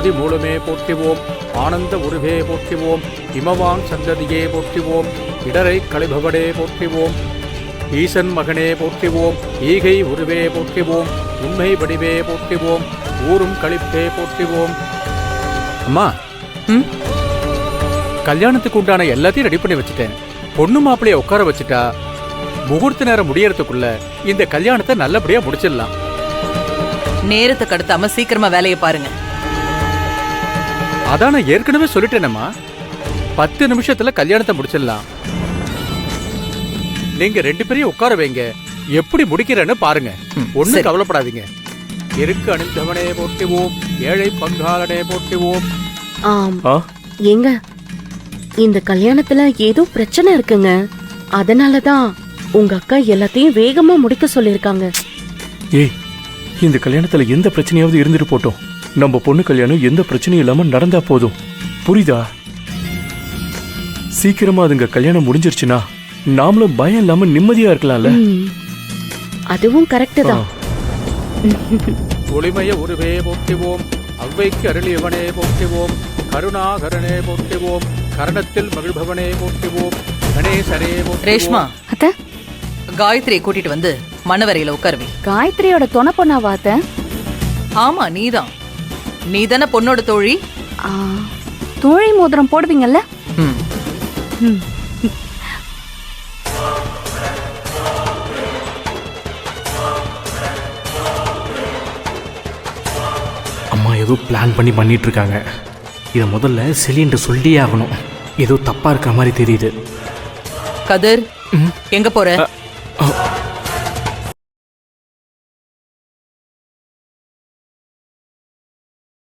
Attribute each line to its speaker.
Speaker 1: ஆதி மூலமே போற்றிவோம். ஆனந்த உருவே போற்றிவோம். இமவான் சந்ததியே போற்றிவோம். இடரை களைபவடே போற்றிவோம். ஈசன் மகனே போற்றிவோம். ஈகை உருவே போற்றிவோம். உண்மை வடிவே போற்றிவோம். ஊரும் களிப்பே போற்றிவோம். அம்மா, கல்யாணத்துக்கு உண்டான எல்லாத்தையும் ரெடி பண்ணி வச்சுட்டேன். பொண்ணு மாப்பிள்ளைய உட்கார வச்சுட்டா முகூர்த்த நேரம் முடியறதுக்குள்ள இந்த கல்யாணத்தை நல்லபடியா முடிச்சிடலாம்.
Speaker 2: நேரத்தை கடத்தாம சீக்கிரமா வேலையை பாருங்க.
Speaker 1: அதான் நான் ஏற்கனவே சொல்லிட்டேனம்மா, 10 நிமிஷத்துல கல்யாணத்தை முடிச்சிடலாம். நீங்க 2 பேரையும் உட்கார வைங்க, எப்படி முடிக்கிறேன்னு பாருங்க. ஒண்ணு கவலைப்படாதீங்க. எருக்கு அணிந்தவனே போற்றிவோம். ஏழை பங்காளனே போற்றிவோம்.
Speaker 3: ஏங்க, இந்த கல்யாணத்துல ஏதோ பிரச்சனை இருக்குங்க. அதனாலதான் உங்க அக்கா எல்லாத்தையும் வேகமா முடிக்க சொல்லிருக்காங்க.
Speaker 4: ஏய், இந்த கல்யாணத்துல எந்த பிரச்சனையாவது இருந்துட்டு போட்டோம். நம்ம பொண்ணு கல்யாணம் எந்த பிரச்சனையும் இல்லாம நடந்தா போதும். புரியுதா? சீக்கிரமா அதுங்க கல்யாணம் முடிஞ்சிருச்சுன்னா நாமளும் பயம் இல்லாம நிம்மதியா இருக்கலாம்ல.
Speaker 3: அதுவும் கரெக்ட் தான்.
Speaker 1: ஒளிமய உருவே போற்றிவோம். அவ்வைக்கு அருளியவனே போற்றிவோம். கருணாகரனே போற்றிவோம். கரணத்தில் மகிழ்பவனே போற்றிவோம். கணேசரே போற்றிவோம்.
Speaker 2: ரேஷ்மா,
Speaker 5: அத்தை,
Speaker 2: காயத்ரியை கூட்டிட்டு வந்து மணவரையில உட்காருவி.
Speaker 5: காயத்ரியோட துணை பொண்ணா வாத்த?
Speaker 2: ஆமா, நீதானே பொண்ணோட தோழி.
Speaker 5: தோழி மோதிரம் போடுவீங்கல்ல?
Speaker 4: அம்மா ஏதோ பிளான் பண்ணிட்டு இருக்காங்க. இதை முதல்ல செலின்ட்டு சொல்லியே ஆகணும். ஏதோ தப்பா இருக்கிற மாதிரி தெரியுது.
Speaker 2: கதிர், எங்க போற?